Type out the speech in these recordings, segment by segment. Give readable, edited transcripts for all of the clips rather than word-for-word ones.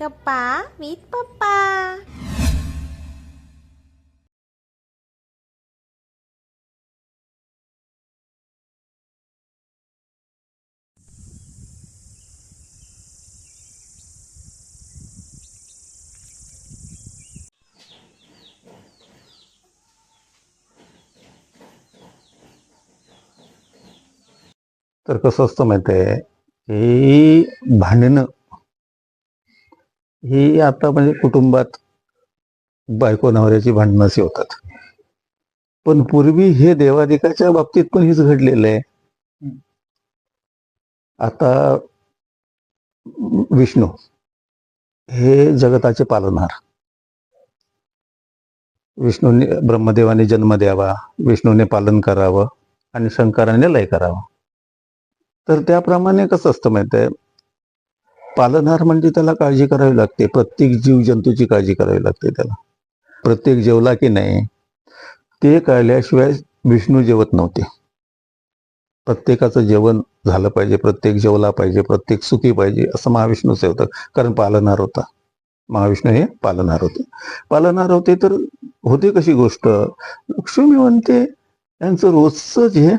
गप्पा विथ पप्पा. तर कसं असतं माहिती आहे, ही भांडणं ही आता म्हणजे कुटुंबात बायको नवऱ्याची भांडणं होतात. पण पूर्वी हे देवादिकाच्या बाबतीत पण हेच घडलेलं आहे. आता विष्णू हे जगताचे पालनहार. विष्णूने ब्रह्मदेवाने जन्म द्यावा, विष्णूने पालन करावं आणि शंकराने लय करावा. तर त्याप्रमाणे कसं असतं माहिती आहे, पालनहार म्हणजे त्याला काळजी करावी लागते. प्रत्येक जीव जंतूची काळजी करावी लागते त्याला. प्रत्येक जेवला की नाही ते कळल्याशिवाय विष्णू जेवत नव्हते. प्रत्येकाचं जेवण झालं पाहिजे, प्रत्येक जेवला पाहिजे, प्रत्येक सुखी पाहिजे असं महाविष्णूचं होतं. कारण पालनहार होता. महाविष्णू हे पालनहार होते. पालनहार होते तर होते कशी गोष्ट, लक्ष्मी म्हणते यांचं रोजच हे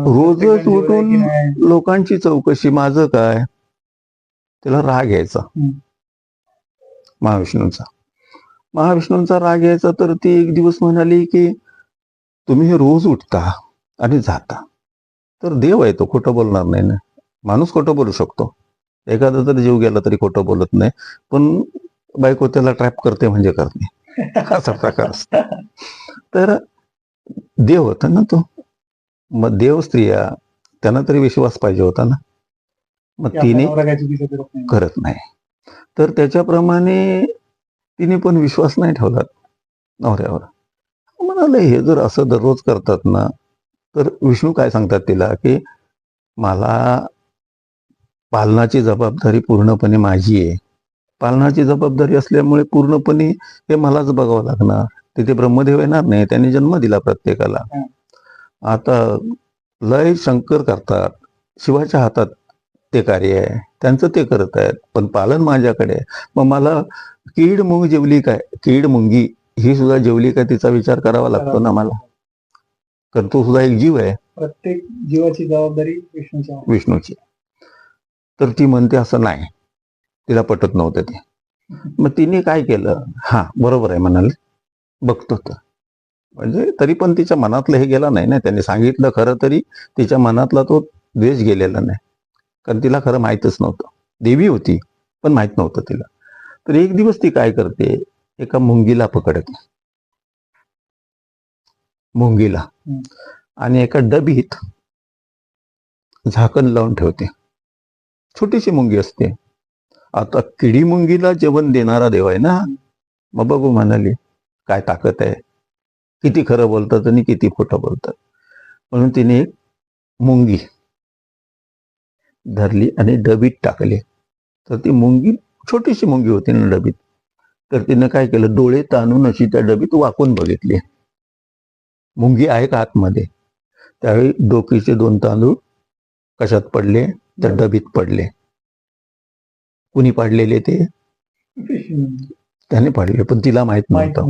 रोजच उठून लोकांची चौकशी, माझं काय, त्याला राग यायचा महाविष्णूंचा राग यायचा. तर ती एक दिवस म्हणाली की तुम्ही हे रोज उठता आणि जाता, तर देव आहे तो, खोटं बोलणार नाही ना. माणूस खोटं बोलू शकतो, एखादा जर जीव गेला तरी खोटं बोलत नाही, पण बायको त्याला ट्रॅप करते म्हणजे करते असा प्रकार असतो. तर देव होता ना तो, मग देव स्त्रिया त्यांना तरी विश्वास पाहिजे होता ना. मग तिने करत नाही, तर त्याच्याप्रमाणे तिने पण विश्वास नाही ठेवला नवऱ्यावर. म्हणाले हे जर असं दररोज करतात ना, तर विष्णू काय सांगतात तिला की मला पालनाची जबाबदारी पूर्णपणे माझी आहे. पालनाची जबाबदारी असल्यामुळे पूर्णपणे हे मलाच बघावं लागणार. तिथे ब्रह्मदेव येणार नाही, त्यांनी जन्म दिला प्रत्येकाला. आता लय शंकर करतात, शिवाच्या हातात ते कार्य आहे, त्यांचं ते करत आहेत, पण पालन माझ्याकडे आहे. मग मला कीड मुंग जेवली काय, कीड मुंगी ही सुद्धा जेवली काय तिचा विचार करावा लागतो ना मला, कारण तो सुद्धा एक जीव आहे. प्रत्येक जीवाची जबाबदारी विष्णूची. तर ती म्हणते असं नाही, तिला पटत नव्हतं ते. मग तिने काय केलं, हा बरोबर आहे म्हणाले, बघतो तर. म्हणजे तरी पण तिच्या मनातलं हे गेला नाही ना, त्यांनी सांगितलं खरं तरी तिच्या मनातला तो द्वेष गेलेला नाही, कारण तिला खरं माहीतच नव्हतं. देवी होती पण माहीत नव्हतं तिला. तर एक दिवस ती काय करते, एका मुंगीला पकडते, मुंगीला, आणि एका डबीत झाकण लावून ठेवते. छोटीशी मुंगी असते. आता किडी मुंगीला जेवण देणारा देव आहे ना. मग बघू म्हणाली काय ताकद आहे, किती खरं बोलतात आणि किती खोटं बोलतात. म्हणून तिने एक मुंगी धरली आणि डबीत टाकली. तर ती मुंगी, छोटीशी मुंगी होती ना डबीत, तर तिनं काय केलं, डोळे ताणून अशी त्या डबीत वाकून बघितली, मुंगी आहे का आतमध्ये. त्यावेळी डोकीचे 2 तांदूळ कशात पडले, त्या डबीत पडले. कुणी पाडलेले ते, त्याने पाडले, पण तिला माहित नव्हतं.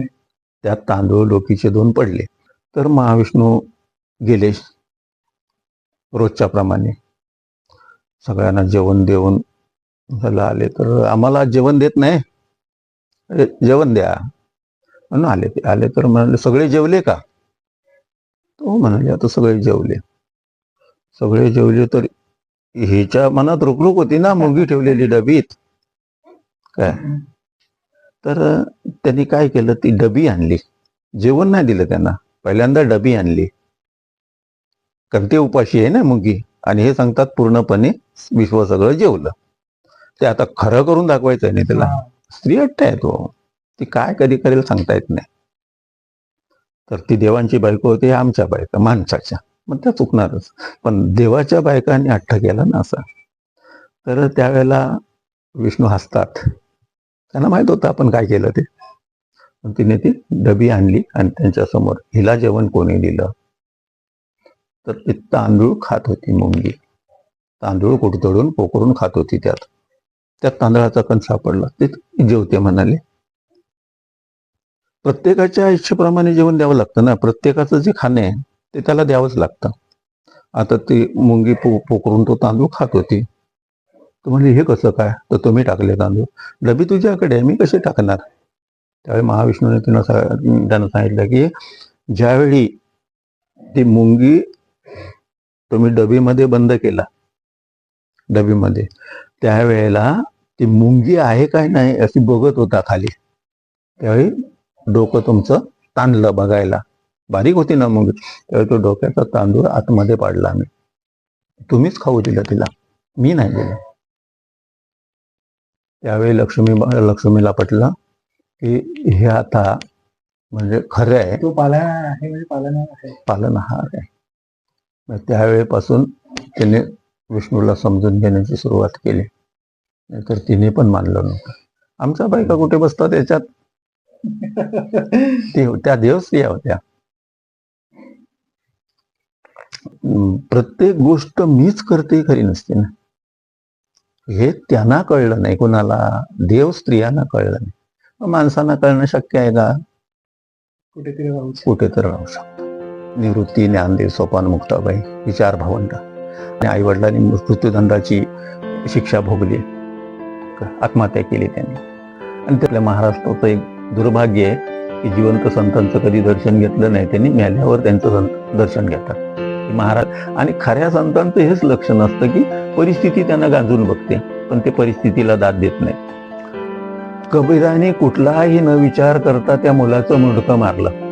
त्यात तांदूळ डोकीचे 2 पडले. तर महाविष्णू गेले रोजच्या प्रमाणे, सगळ्यांना जेवण देऊन झाला आले. तर आम्हाला जेवण देत नाही, जेवण द्या म्हणून आले. ते आले तर म्हणाले सगळे जेवले का, तो म्हणाले आता सगळे जेवले. सगळे जेवले तर हिच्या मनात रुकरुक होती ना, मुंगी ठेवलेली डबीत काय. तर त्यांनी काय केलं, ती डबी आणली, जेवण नाही दिलं त्यांना, पहिल्यांदा डबी आणली, कारण ते उपाशी आहे ना मुंगी, आणि हे सांगतात पूर्णपणे विश्व सगळं जेवलं. ते आता खरं करून दाखवायचं नाही त्याला, स्त्री हट्ट आहे तो, ती काय कधी करेल सांगता येत नाही. तर ती देवांची बायको होती, आमच्या बायका माणसाच्या, मग त्या चुकणारच. पण देवाच्या बायकांनी हट्ट केला ना असा, तर त्यावेळेला विष्णू हसतात. त्यांना माहित होतं आपण काय केलं ते. पण तिने ती डबी आणली आणि त्यांच्या समोर, हिला जेवण कोणी दिलं, तर ती तांदूळ खात होती मुंगी. तांदूळ कुडतडून पोकरून खात होती त्यात. त्यात तांदळाचा कण सापडला, ते जेवते म्हणाले. प्रत्येकाच्या इच्छेप्रमाणे जेवण द्यावं लागतं ना. प्रत्येकाचं जे खाणे आहे ते त्याला द्यावंच लागतं. आता ती मुंगी पोखरून तो तांदूळ खात होती. तर म्हणली, हे कसं काय? तर तुम्ही टाकले तांदूळ. डबी तुझ्याकडे आहे, मी कसे टाकणार? त्यावेळी महाविष्णूने त्यानं सांगितलं की ज्यावेळी ती मुंगी तुम्ही डबीमध्ये बंद केला, डबीमध्ये, त्यावेळेला ती मुंगी आहे काय नाही अशी बघत होता खाली. त्यावेळी डोकं तुमचं ताणलं बघायला. बारीक होती ना मुंगी. त्यावेळी तो डोक्याचा तांदूळ आतमध्ये पाडला आम्ही. तुम्हीच खाऊ दिलं तिला, मी नाही दिलं. त्यावेळी लक्ष्मीला पटलं की हे आता म्हणजे खरं आहे, तो पालनहार आहे म्हणजे पालनहार आहे. पालनहार आहे. मग त्यावेळेपासून त्याने विष्णूला समजून घेण्याची सुरुवात केली. नाहीतर तिने पण मानलं नव्हतं. आमच्या बायका कुठे बसतात याच्यात? त्या देवस्त्रिया होत्या. प्रत्येक गोष्ट मीच करते खरी नसते ना. हे त्यांना कळलं नाही. कोणाला? देव स्त्रियांना कळलं नाही. मग माणसांना कळणं शक्य आहे का? कुठेतरी राहू कुठेतरी राहू शकतो. निवृत्ती, ज्ञानदेव, सोपान, मुक्ताबाई ही 4 भावंड आणि आईवडिलांनी मृत्यूदंडाची शिक्षा भोगली, आत्महत्या केली त्यांनी. आणि त्यातल्या महाराष्ट्राचं एक दुर्भाग्य आहे की जिवंत संतांचं कधी दर्शन घेतलं नाही. त्यांनी मेल्यावर त्यांचं दर्शन घेतात महाराज. आणि खऱ्या संतांचं हेच लक्षण असतं की परिस्थिती त्यांना गांजून बघते, पण ते परिस्थितीला दाद देत नाही. कबीराने कुठलाही न विचार करता त्या मुलाचं मुंडकं मारलं.